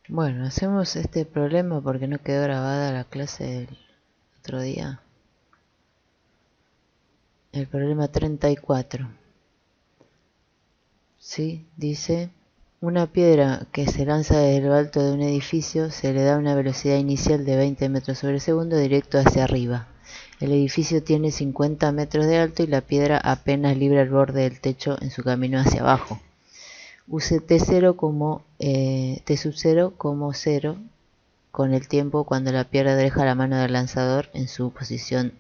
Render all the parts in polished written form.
Bueno, hacemos este problema porque no quedó grabada la clase del otro día. El problema 34. ¿Sí? Dice, una piedra que se lanza desde lo alto de un edificio se le da una velocidad inicial de 20 metros sobre segundo directo hacia arriba. El edificio tiene 50 metros de alto y la piedra apenas libra el borde del techo en su camino hacia abajo. Use T0 como T sub 0 como 0 con el tiempo cuando la piedra deja la mano del lanzador en su posición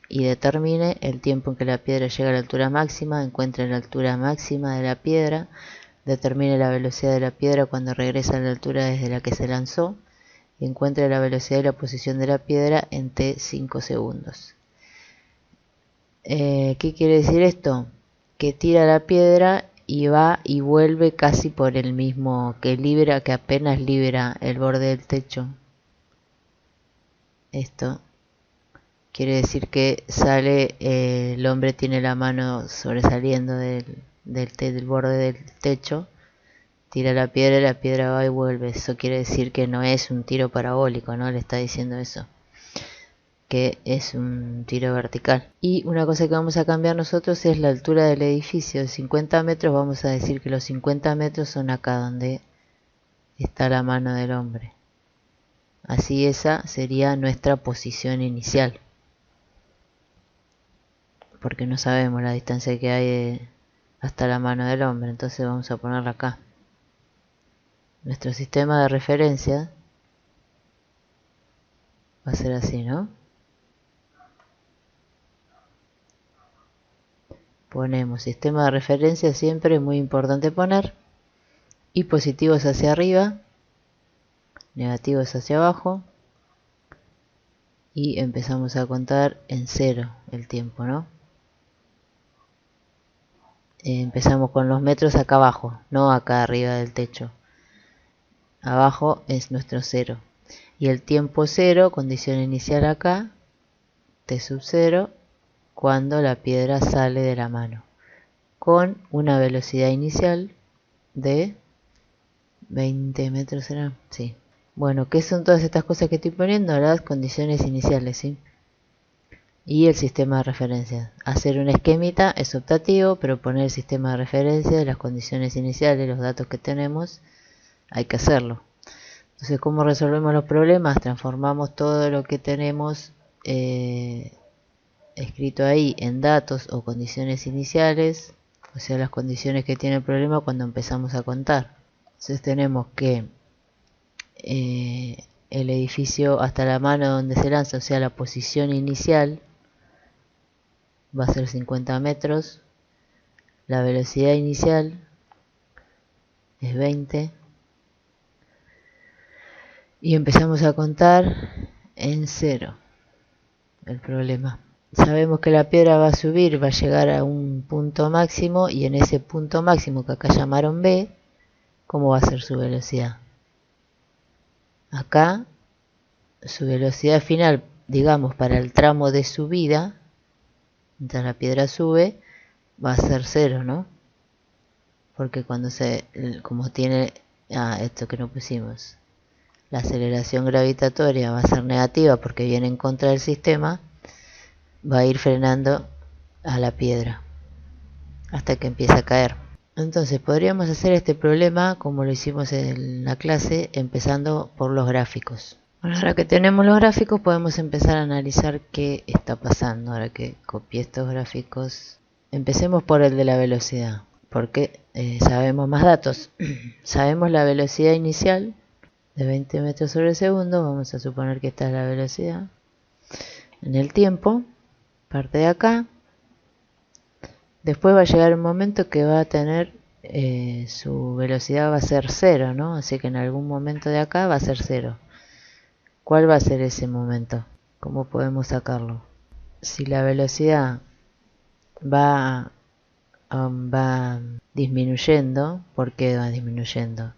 y determine el tiempo en que la piedra llega a la altura máxima, encuentre la altura máxima de la piedra, determine la velocidad de la piedra cuando regresa a la altura desde la que se lanzó y encuentre la velocidad y la posición de la piedra en T 5 segundos. ¿Qué quiere decir esto? Que tira la piedra y va y vuelve casi por el mismo, que apenas libera el borde del techo. Esto quiere decir que sale, el hombre tiene la mano sobresaliendo del borde del techo, tira la piedra y la piedra va y vuelve. Eso quiere decir que no es un tiro parabólico, ¿no? Le está diciendo eso, que es un tiro vertical. Y una cosa que vamos a cambiar nosotros es la altura del edificio. De 50 metros vamos a decir que los 50 metros son acá donde está la mano del hombre. Así esa sería nuestra posición inicial, porque no sabemos la distancia que hay hasta la mano del hombre, entonces vamos a ponerla acá. Nuestro sistema de referencia va a ser así, ¿no? Ponemos sistema de referencia, siempre es muy importante poner, y positivos hacia arriba, negativos hacia abajo, y empezamos a contar en 0 el tiempo, ¿no? Empezamos con los metros acá abajo, no acá arriba del techo. Abajo es nuestro 0. Y el tiempo 0, condición inicial acá, T sub 0, cuando la piedra sale de la mano, con una velocidad inicial de 20 metros, ¿será? Sí. Bueno, ¿qué son todas estas cosas que estoy poniendo? Las condiciones iniciales, ¿sí? Y el sistema de referencia. Hacer una esquemita es optativo, pero poner el sistema de referencia, las condiciones iniciales, los datos que tenemos, hay que hacerlo. Entonces, ¿cómo resolvemos los problemas? Transformamos todo lo que tenemos escrito ahí en datos o condiciones iniciales, o sea, las condiciones que tiene el problema cuando empezamos a contar. Entonces tenemos que el edificio hasta la mano donde se lanza, o sea, la posición inicial, va a ser 50 metros, la velocidad inicial es 20, y empezamos a contar en 0 el problema. Sabemos que la piedra va a subir, va a llegar a un punto máximo, y en ese punto máximo que acá llamaron B, ¿cómo va a ser su velocidad? Acá su velocidad final, digamos, para el tramo de subida, mientras la piedra sube, va a ser 0, ¿no? Porque como tiene, esto que no pusimos, la aceleración gravitatoria va a ser negativa porque viene en contra del sistema, va a ir frenando a la piedra hasta que empiece a caer. Entonces podríamos hacer este problema como lo hicimos en la clase, empezando por los gráficos. Bueno, ahora que tenemos los gráficos podemos empezar a analizar qué está pasando. Ahora que copié estos gráficos, empecemos por el de la velocidad, porque sabemos más datos. Sabemos la velocidad inicial de 20 metros sobre segundo, vamos a suponer que esta es la velocidad. En el tiempo, parte de acá. Después va a llegar un momento que va a tener, su velocidad va a ser 0, ¿no? Así que en algún momento de acá va a ser 0. ¿Cuál va a ser ese momento? ¿Cómo podemos sacarlo? Si la velocidad va disminuyendo, ¿por qué va disminuyendo?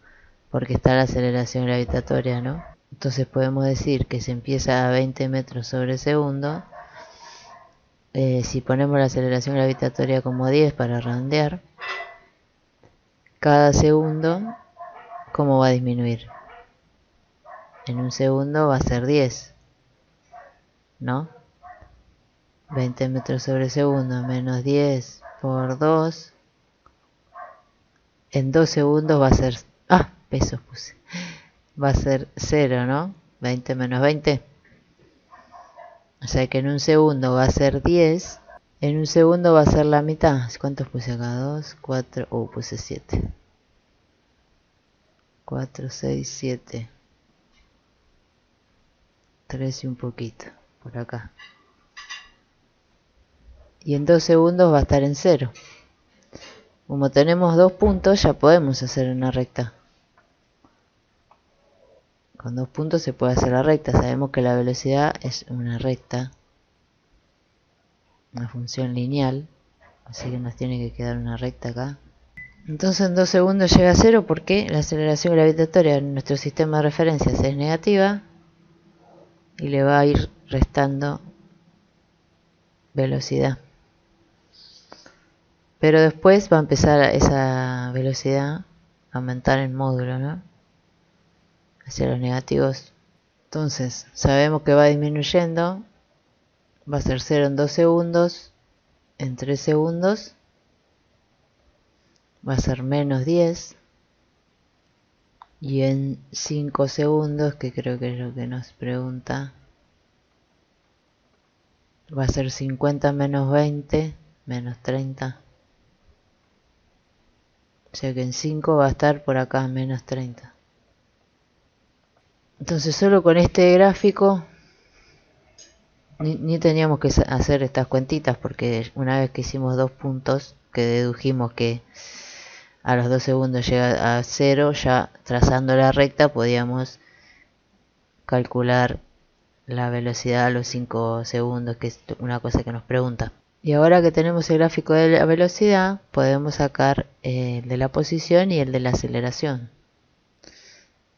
Porque está la aceleración gravitatoria, ¿no? Entonces podemos decir que se empieza a 20 metros sobre segundo. Si ponemos la aceleración gravitatoria como 10 para redondear, cada segundo, ¿cómo va a disminuir? en un segundo va a ser 10, ¿no? 20 metros sobre segundo menos 10 por 2. En 2 segundos va a ser... ¡Ah! Pesos puse. Va a ser 0, ¿no? 20 menos 20. O sea que en un segundo va a ser 10. En un segundo va a ser la mitad. ¿Cuántos puse acá? 2, 4... puse 7. 4, 6, 7. 3 y un poquito. Por acá. Y en 2 segundos va a estar en 0. Como tenemos 2 puntos, ya podemos hacer una recta. Con 2 puntos se puede hacer la recta. Sabemos que la velocidad es una recta, una función lineal, así que nos tiene que quedar una recta acá. Entonces en 2 segundos llega a 0 porque la aceleración gravitatoria en nuestro sistema de referencias es negativa y le va a ir restando velocidad. Pero después va a empezar esa velocidad a aumentar en módulo, ¿no? Hacia los negativos. Entonces sabemos que va disminuyendo. Va a ser 0 en 2 segundos. En 3 segundos va a ser menos 10. Y en 5 segundos, que creo que es lo que nos pregunta, va a ser 50 menos 20 menos 30. O sea que en 5 va a estar por acá menos 30. Entonces solo con este gráfico ni teníamos que hacer estas cuentitas, porque una vez que hicimos 2 puntos, que dedujimos que a los 2 segundos llega a 0, ya trazando la recta podíamos calcular la velocidad a los 5 segundos, que es una cosa que nos pregunta. Y ahora que tenemos el gráfico de la velocidad, podemos sacar el de la posición y el de la aceleración.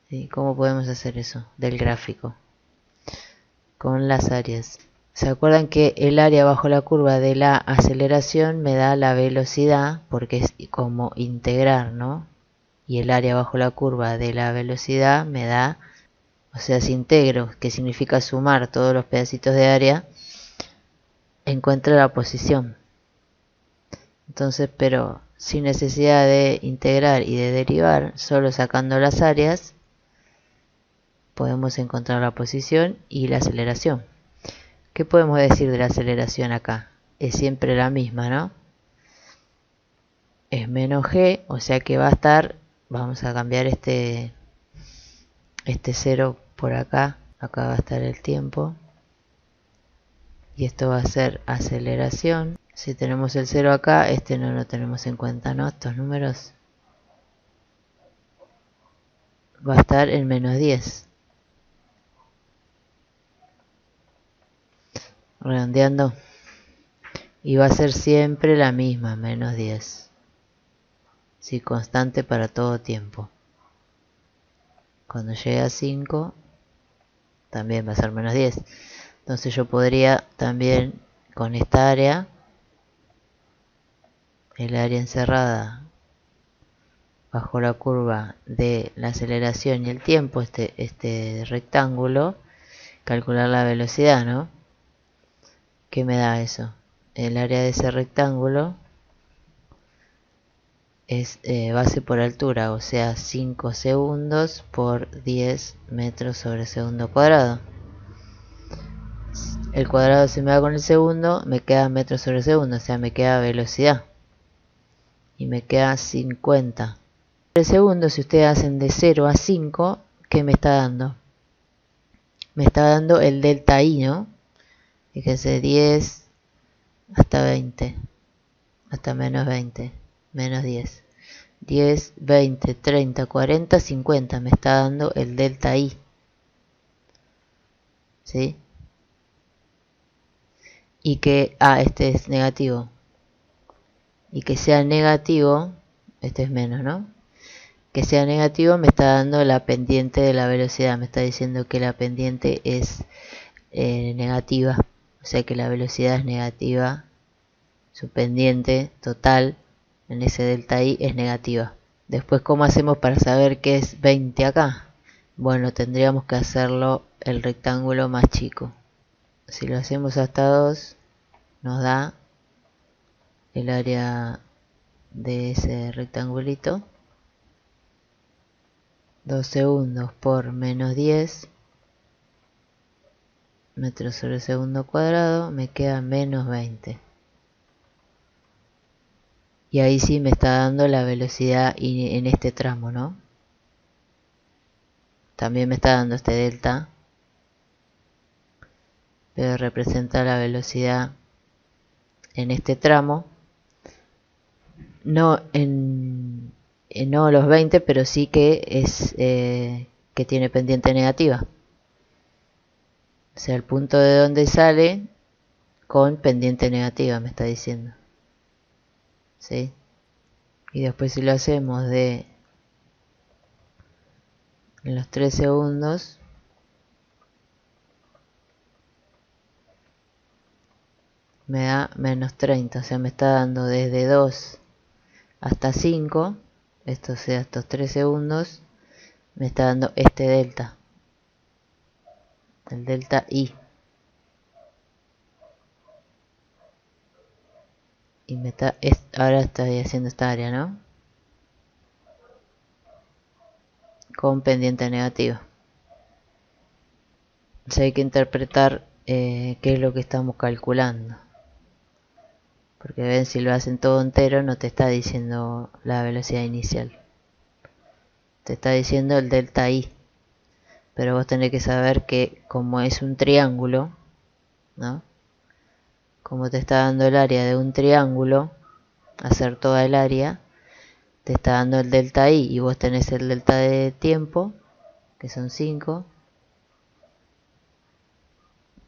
¿Sí? ¿Cómo podemos hacer eso del gráfico? Con las áreas. ¿Se acuerdan que el área bajo la curva de la aceleración me da la velocidad? Porque es como integrar, ¿no? Y el área bajo la curva de la velocidad me da, o sea, si integro, que significa sumar todos los pedacitos de área, encuentro la posición. Entonces, pero sin necesidad de integrar y de derivar, solo sacando las áreas, podemos encontrar la posición y la aceleración. ¿Qué podemos decir de la aceleración acá? Es siempre la misma, ¿no? Es menos g, o sea que va a estar, vamos a cambiar este 0 por acá, acá va a estar el tiempo, y esto va a ser aceleración. Si tenemos el 0 acá, no lo tenemos en cuenta, ¿no? Estos números va a estar en menos 10. Redondeando. Y va a ser siempre la misma, menos 10. Sí, constante para todo tiempo. Cuando llegue a 5, también va a ser menos 10. Entonces yo podría también, con esta área, el área encerrada bajo la curva de la aceleración y el tiempo, este rectángulo, calcular la velocidad, ¿no? ¿Qué me da eso? El área de ese rectángulo es base por altura, o sea 5 segundos por 10 metros sobre segundo cuadrado. El cuadrado se me va con el segundo, me queda metros sobre segundo, o sea me queda velocidad. Y me queda 50. El segundo, si ustedes hacen de 0 a 5, ¿qué me está dando? Me está dando el delta I, ¿no? Fíjense, 10 hasta 20, hasta menos 20, menos 10. 10, 20, 30, 40, 50, me está dando el delta I. ¿Sí? Y que, este es negativo. Y que sea negativo, este es menos, ¿no? Que sea negativo me está dando la pendiente de la velocidad, me está diciendo que la pendiente es negativa, o sea que la velocidad es negativa, su pendiente total en ese delta I es negativa. Después, ¿cómo hacemos para saber qué es 20 acá? Bueno, tendríamos que hacerlo el rectángulo más chico. Si lo hacemos hasta 2, nos da el área de ese rectangulito. 2 segundos por menos 10 metros sobre segundo cuadrado, me queda menos 20. Y ahí sí me está dando la velocidad en este tramo, ¿no? También me está dando este delta, pero representa la velocidad en este tramo. No no los 20, pero sí que es que tiene pendiente negativa. O sea, el punto de donde sale con pendiente negativa, me está diciendo. ¿Sí? Y después si lo hacemos de en los 3 segundos, me da menos 30. O sea, me está dando desde 2 hasta 5. Esto sea estos 3 segundos. Me está dando este delta. El delta I. Y me está, ahora estoy haciendo esta área, ¿no? Con pendiente negativa. O sea, hay que interpretar qué es lo que estamos calculando. Porque ven, si lo hacen todo entero no te está diciendo la velocidad inicial. Te está diciendo el delta I. Pero vos tenés que saber que como es un triángulo, ¿no? Como te está dando el área de un triángulo, hacer toda el área, te está dando el delta I y vos tenés el delta de tiempo, que son 5.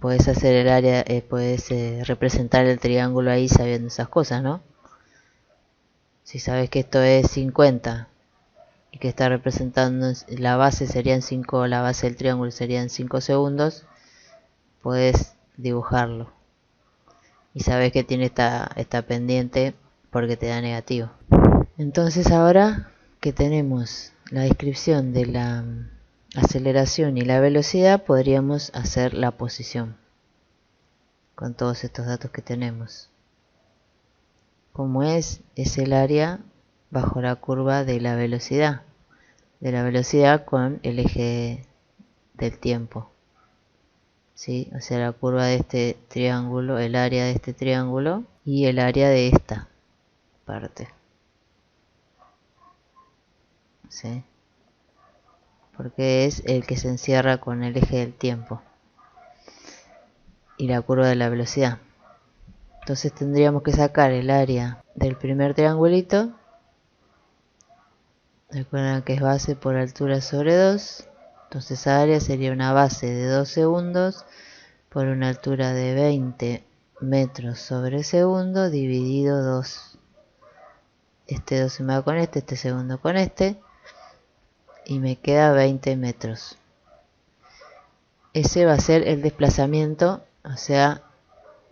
Podés hacer el área, podés representar el triángulo ahí sabiendo esas cosas, ¿no? Si sabes que esto es 50 y que está representando la base serían 5, la base del triángulo serían 5 segundos, podés dibujarlo. Y sabes que tiene esta pendiente porque te da negativo. Entonces ahora que tenemos la descripción de la aceleración y la velocidad, podríamos hacer la posición con todos estos datos que tenemos. Como es el área bajo la curva de la velocidad con el eje del tiempo. ¿Sí? O sea, la curva de este triángulo, el área de este triángulo y el área de esta parte. ¿Sí? Porque es el que se encierra con el eje del tiempo y la curva de la velocidad. Entonces tendríamos que sacar el área del primer triangulito. Recuerden que es base por altura sobre 2. Entonces esa área sería una base de 2 segundos por una altura de 20 metros sobre segundo dividido 2. Este 2 se me va con este segundo con este. Y me queda 20 metros. Ese va a ser el desplazamiento, o sea,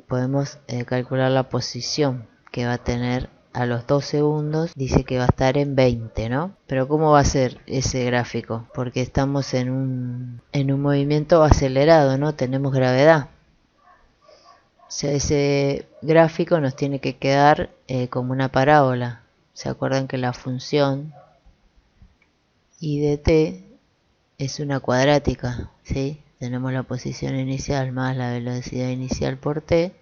podemos calcular la posición que va a tener a los 2 segundos. Dice que va a estar en 20, ¿no? Pero ¿cómo va a ser ese gráfico? Porque estamos en un movimiento acelerado, ¿no? Tenemos gravedad. O sea, ese gráfico nos tiene que quedar como una parábola. ¿Se acuerdan que la función I de t es una cuadrática? ¿Sí? Tenemos la posición inicial más la velocidad inicial por t,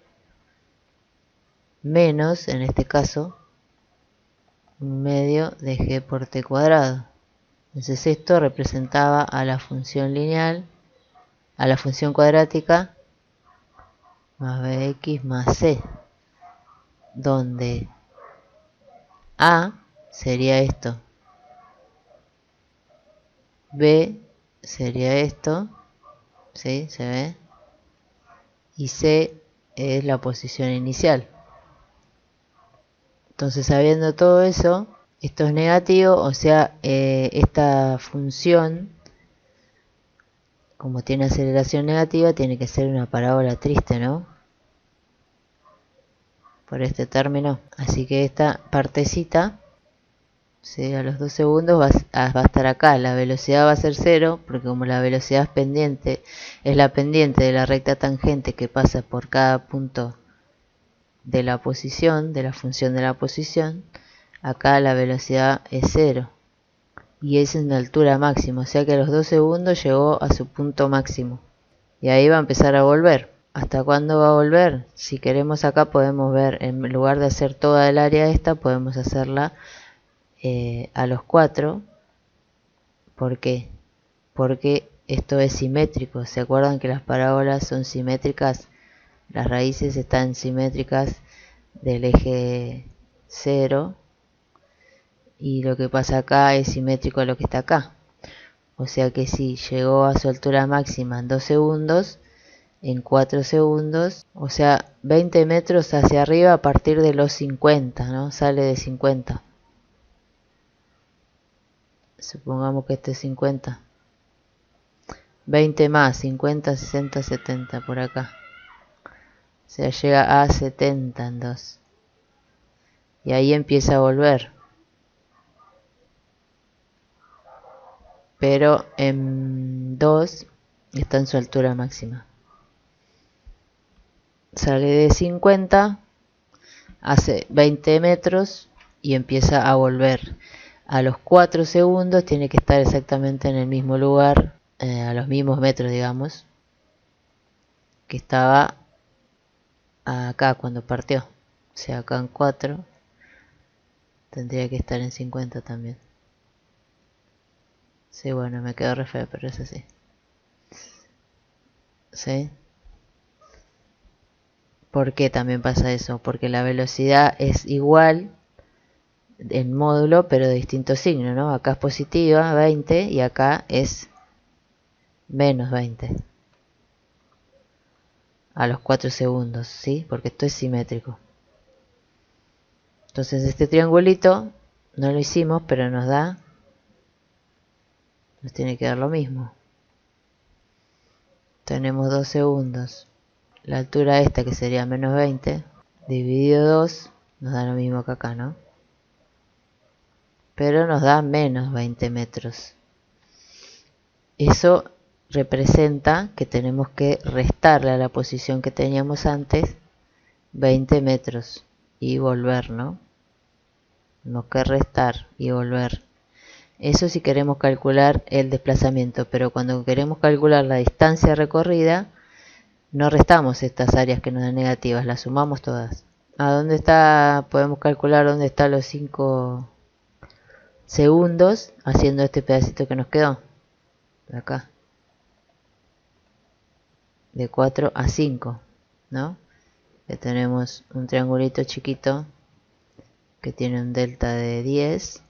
menos, en este caso, un medio de g por t cuadrado. Entonces esto representaba a la función lineal, a la función cuadrática, más bx más c, donde a sería esto, b sería esto, ¿sí? ¿Se ve? Y c es la posición inicial. Entonces, sabiendo todo eso, esto es negativo, o sea, esta función, como tiene aceleración negativa, tiene que ser una parábola triste, ¿no? Por este término. Así que esta partecita ¿sí? A los 2 segundos va a estar acá. La velocidad va a ser 0, porque como la velocidad es pendiente, es la pendiente de la recta tangente que pasa por cada punto de la posición, de la función de la posición, acá la velocidad es 0. Y es en la altura máxima, o sea que a los 2 segundos llegó a su punto máximo. Y ahí va a empezar a volver. ¿Hasta cuándo va a volver? Si queremos acá podemos ver, en lugar de hacer toda el área esta, podemos hacerla a los 4. ¿Por qué? Porque esto es simétrico. ¿Se acuerdan que las parábolas son simétricas? Las raíces están simétricas del eje 0. Y lo que pasa acá es simétrico a lo que está acá. O sea que si llegó a su altura máxima en 2 segundos, en 4 segundos, o sea, 20 metros hacia arriba a partir de los 50, ¿no? Sale de 50. Supongamos que este es 50. 20 más, 50, 60, 70 por acá. O sea, llega a 70 en 2. Y ahí empieza a volver. Pero en 2 está en su altura máxima. Sale de 50, hace 20 metros y empieza a volver. A los 4 segundos tiene que estar exactamente en el mismo lugar, a los mismos metros, digamos, que estaba acá cuando partió. O sea, acá en 4 tendría que estar en 50 también. Sí, bueno, me quedo re feo, pero es así. ¿Sí? ¿Por qué también pasa eso? Porque la velocidad es igual en módulo, pero de distinto signo, ¿no? Acá es positiva, 20, y acá es menos 20. A los 4 segundos, ¿sí? Porque esto es simétrico. Entonces este triangulito no lo hicimos, pero nos tiene que dar lo mismo. Tenemos 2 segundos. La altura esta, que sería menos 20, dividido 2, nos da lo mismo que acá, ¿no? Pero nos da menos 20 metros. Eso representa que tenemos que restarle a la posición que teníamos antes 20 metros y volver, ¿no? Tenemos que restar y volver. Eso si queremos calcular el desplazamiento, pero cuando queremos calcular la distancia recorrida, no restamos estas áreas que nos dan negativas, las sumamos todas. ¿A dónde está? Podemos calcular dónde están los 5 segundos haciendo este pedacito que nos quedó. De acá. De 4 a 5, ¿no? Que tenemos un triangulito chiquito que tiene un delta de 10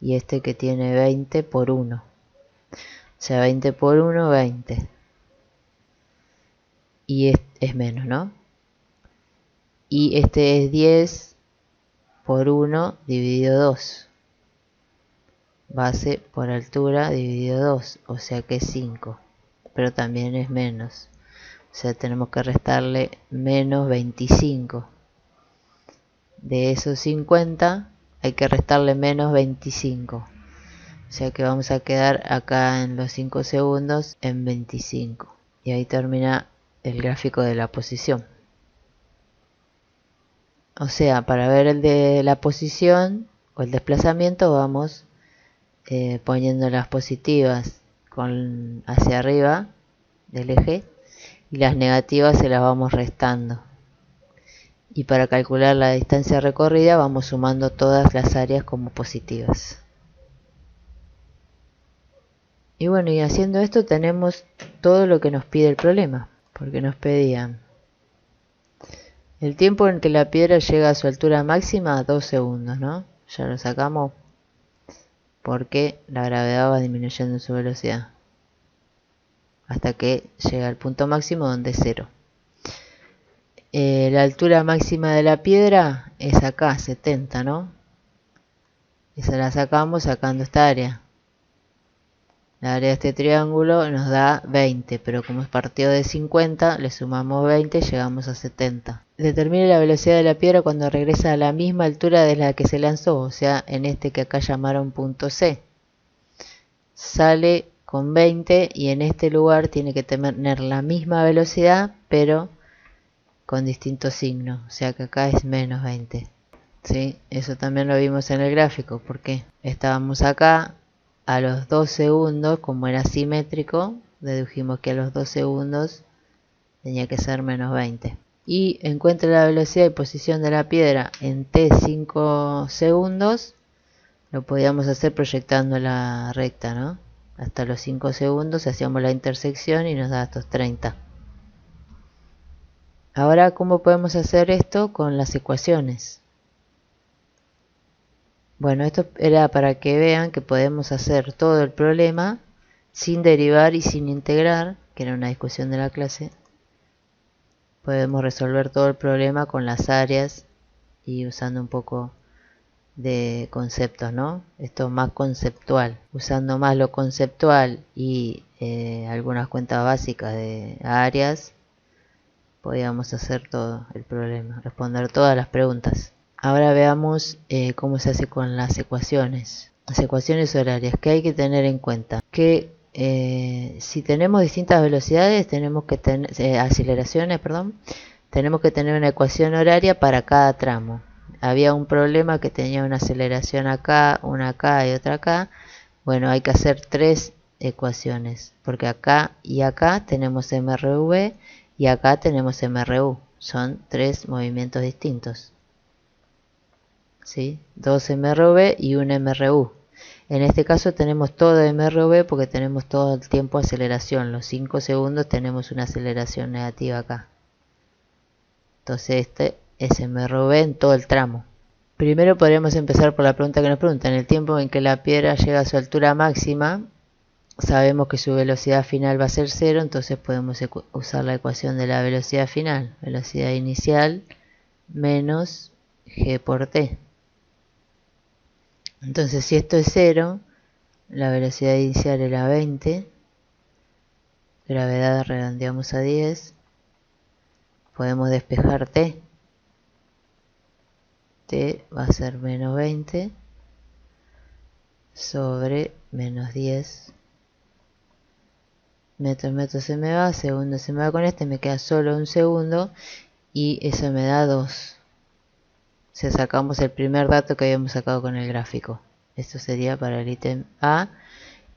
y este que tiene 20 por 1. O sea, 20 por 1, 20. Y es menos, ¿no? Y este es 10 por 1 dividido 2. Base por altura dividido 2, o sea que es 5. Pero también es menos. O sea, tenemos que restarle menos 25. De esos 50 hay que restarle menos 25. O sea que vamos a quedar acá en los 5 segundos en 25. Y ahí termina el gráfico de la posición. O sea, para ver el de la posición o el desplazamiento vamos poniendo las positivas hacia arriba del eje y las negativas se las vamos restando. Y para calcular la distancia recorrida vamos sumando todas las áreas como positivas. Y bueno, y haciendo esto tenemos todo lo que nos pide el problema, porque nos pedían el tiempo en que la piedra llega a su altura máxima, 2 segundos, ¿no? Ya lo sacamos porque la gravedad va disminuyendo su velocidad hasta que llega al punto máximo donde es 0. La altura máxima de la piedra es acá, 70, ¿no? Esa la sacamos sacando esta área. La área de este triángulo nos da 20, pero como es partido de 50, le sumamos 20 y llegamos a 70. Determine la velocidad de la piedra cuando regresa a la misma altura de la que se lanzó, o sea, en este que acá llamaron punto C. Sale con 20 y en este lugar tiene que tener la misma velocidad, pero con distinto signo, o sea que acá es menos 20. ¿Sí? Eso también lo vimos en el gráfico, porque estábamos acá. A los 2 segundos, como era simétrico, dedujimos que a los 2 segundos tenía que ser menos 20. Y encuentre la velocidad y posición de la piedra en t5 segundos. Lo podíamos hacer proyectando la recta, ¿no? Hasta los 5 segundos hacíamos la intersección y nos da estos 30. Ahora, ¿cómo podemos hacer esto con las ecuaciones? Bueno, esto era para que vean que podemos hacer todo el problema sin derivar y sin integrar, que era una discusión de la clase. Podemos resolver todo el problema con las áreas y usando un poco de conceptos, ¿no? Esto es más conceptual. Usando más lo conceptual y algunas cuentas básicas de áreas, podíamos hacer todo el problema, responder todas las preguntas. Ahora veamos cómo se hace con las ecuaciones. Las ecuaciones horarias, que hay que tener en cuenta. Que si tenemos distintas velocidades, tenemos que tener aceleraciones, perdón, tenemos que tener una ecuación horaria para cada tramo. Había un problema que tenía una aceleración acá, una acá y otra acá. Bueno, hay que hacer 3 ecuaciones, porque acá y acá tenemos MRV y acá tenemos MRU. Son 3 movimientos distintos. ¿Sí? 2 MRV y un MRU. En este caso tenemos todo MRV porque tenemos todo el tiempo aceleración. Los 5 segundos tenemos una aceleración negativa acá. Entonces este es MRV en todo el tramo. Primero podríamos empezar por la pregunta que nos preguntan. En el tiempo en que la piedra llega a su altura máxima, sabemos que su velocidad final va a ser 0, entonces podemos usar la ecuación de la velocidad final. Velocidad inicial menos g por t. Entonces si esto es 0, la velocidad inicial era 20, gravedad redondeamos a 10, podemos despejar t, t va a ser menos 20 sobre menos 10, metro se me va, segundo se me va con este, me queda solo un segundo y eso me da 2. Si sacamos el primer dato que habíamos sacado con el gráfico. Esto sería para el ítem A,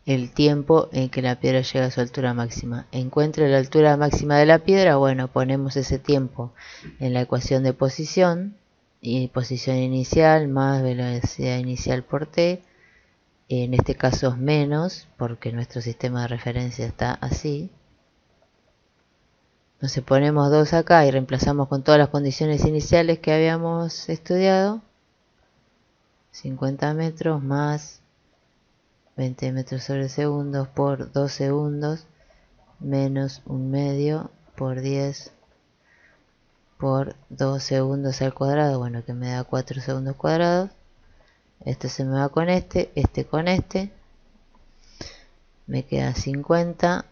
el tiempo en que la piedra llega a su altura máxima. Encuentre la altura máxima de la piedra, bueno, ponemos ese tiempo en la ecuación de posición, y posición inicial más velocidad inicial por t, en este caso es menos, porque nuestro sistema de referencia está así. Entonces ponemos 2 acá y reemplazamos con todas las condiciones iniciales que habíamos estudiado. 50 metros más 20 metros sobre segundos por 2 segundos menos 1 medio por 10 por 2 segundos al cuadrado, bueno, que me da 4 segundos cuadrados. Este se me va con este con este. Me queda 50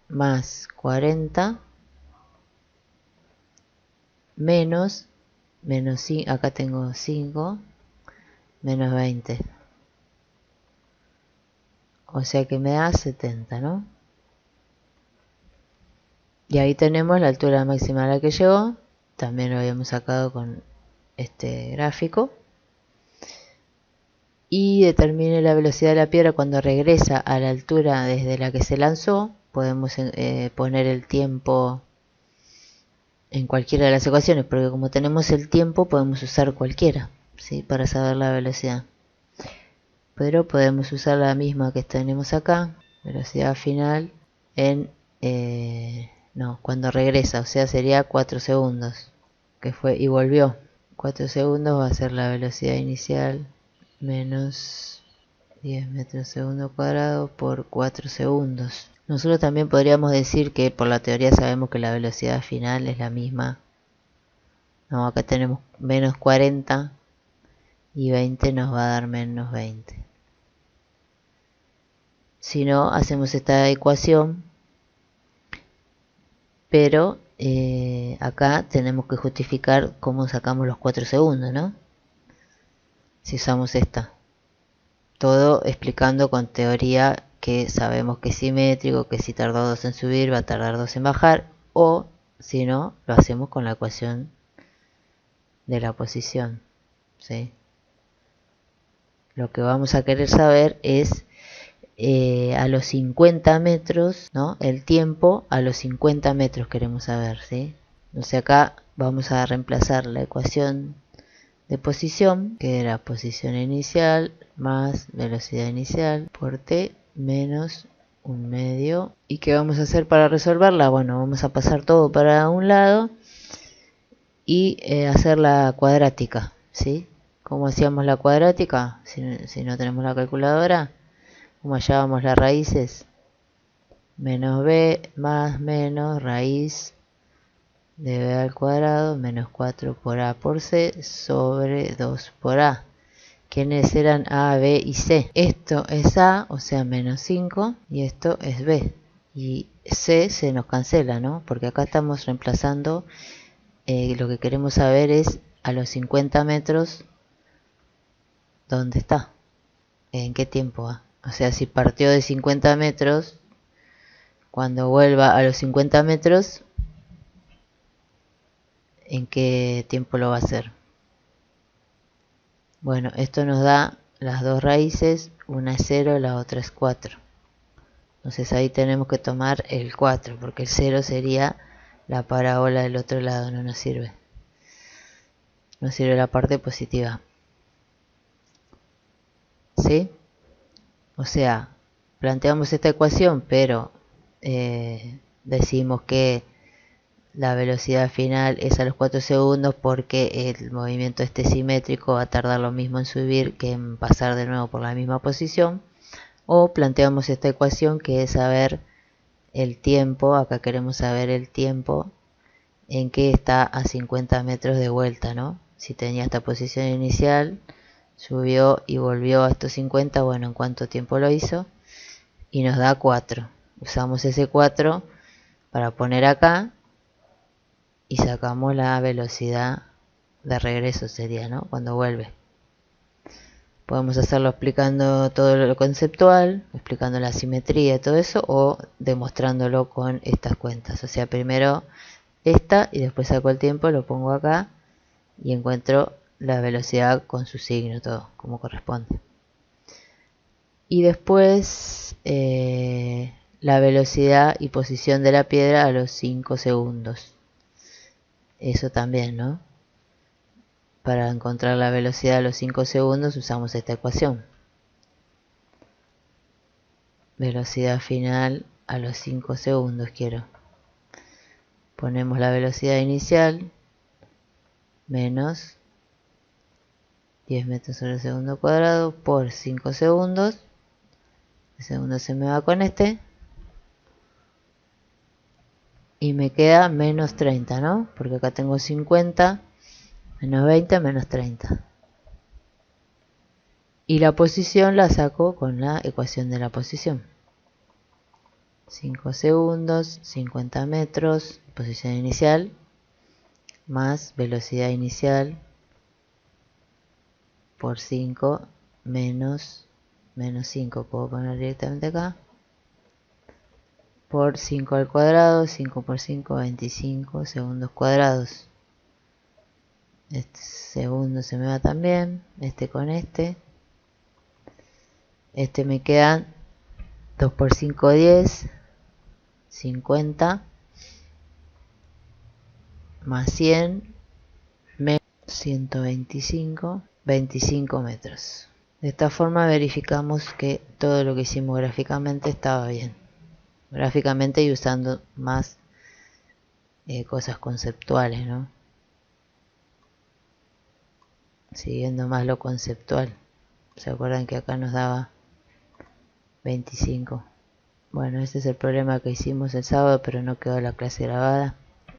más 40 menos 5, acá tengo 5, menos 20. O sea que me da 70, ¿no? Y ahí tenemos la altura máxima a la que llegó. También lo habíamos sacado con este gráfico. Y determine la velocidad de la piedra cuando regresa a la altura desde la que se lanzó. Podemos poner el tiempo en cualquiera de las ecuaciones, porque como tenemos el tiempo podemos usar cualquiera, ¿sí? Para saber la velocidad. Pero podemos usar la misma que tenemos acá, velocidad final en no, cuando regresa, o sea sería 4 segundos, que fue y volvió. 4 segundos va a ser la velocidad inicial menos 10 metros segundo cuadrado por 4 segundos. Nosotros también podríamos decir que por la teoría sabemos que la velocidad final es la misma. No, acá tenemos menos 40 y 20 nos va a dar menos 20. Si no, hacemos esta ecuación, pero acá tenemos que justificar cómo sacamos los 4 segundos, ¿no? Si usamos esta. Todo explicando con teoría que sabemos que es simétrico, que si tardó 2 en subir va a tardar 2 en bajar, o si no, lo hacemos con la ecuación de la posición, ¿sí? Lo que vamos a querer saber es a los 50 metros, ¿no? El tiempo a los 50 metros queremos saber, ¿sí? Entonces acá vamos a reemplazar la ecuación de posición, que era posición inicial más velocidad inicial por t menos un medio. ¿Y qué vamos a hacer para resolverla? Bueno, vamos a pasar todo para un lado y hacer la cuadrática, ¿sí? ¿Cómo hacíamos la cuadrática? Si no tenemos la calculadora, ¿cómo hallábamos las raíces? Menos b más menos raíz de b al cuadrado menos 4 por a por c sobre 2 por a. ¿Quiénes eran a, b y c? Esto es a, o sea, menos 5, y esto es b. Y c se nos cancela, ¿no? Porque acá estamos reemplazando, lo que queremos saber es a los 50 metros, ¿dónde está? ¿En qué tiempo va? O sea, si partió de 50 metros, cuando vuelva a los 50 metros, ¿en qué tiempo lo va a hacer? Bueno, esto nos da las dos raíces, una es 0, la otra es 4. Entonces ahí tenemos que tomar el 4, porque el 0 sería la parábola del otro lado, no nos sirve. Nos sirve la parte positiva. ¿Sí? O sea, planteamos esta ecuación, pero decimos que la velocidad final es a los 4 segundos porque el movimiento este simétrico va a tardar lo mismo en subir que en pasar de nuevo por la misma posición. O planteamos esta ecuación que es saber el tiempo, acá queremos saber el tiempo en que está a 50 metros de vuelta, ¿no? Si tenía esta posición inicial, subió y volvió a estos 50, bueno, ¿en cuánto tiempo lo hizo? Y nos da 4. Usamos ese 4 para poner acá y sacamos la velocidad de regreso, sería, ¿no? Cuando vuelve. Podemos hacerlo explicando todo lo conceptual, explicando la simetría y todo eso, o demostrándolo con estas cuentas. O sea, primero esta y después saco el tiempo, lo pongo acá y encuentro la velocidad con su signo, todo como corresponde. Y después la velocidad y posición de la piedra a los 5 segundos. Eso también, ¿no? Para encontrar la velocidad a los 5 segundos usamos esta ecuación. Velocidad final a los 5 segundos quiero. Ponemos la velocidad inicial menos 10 metros sobre segundo cuadrado por 5 segundos. El segundo se me va con este. Y me queda menos 30, ¿no? Porque acá tengo 50, menos 20, menos 30. Y la posición la saco con la ecuación de la posición. 5 segundos, 50 metros, posición inicial, más velocidad inicial por 5 menos 5, puedo poner directamente acá, por 5 al cuadrado, 5 por 5, 25 segundos cuadrados. Este segundo se me va también, este con este. Este me quedan 2 por 5, 10, 50, más 100, menos 125, 25 metros. De esta forma verificamos que todo lo que hicimos gráficamente estaba bien. Gráficamente y usando más cosas conceptuales, ¿no? Siguiendo más lo conceptual. ¿Se acuerdan que acá nos daba 25? Bueno, ese es el problema que hicimos el sábado, pero no quedó la clase grabada.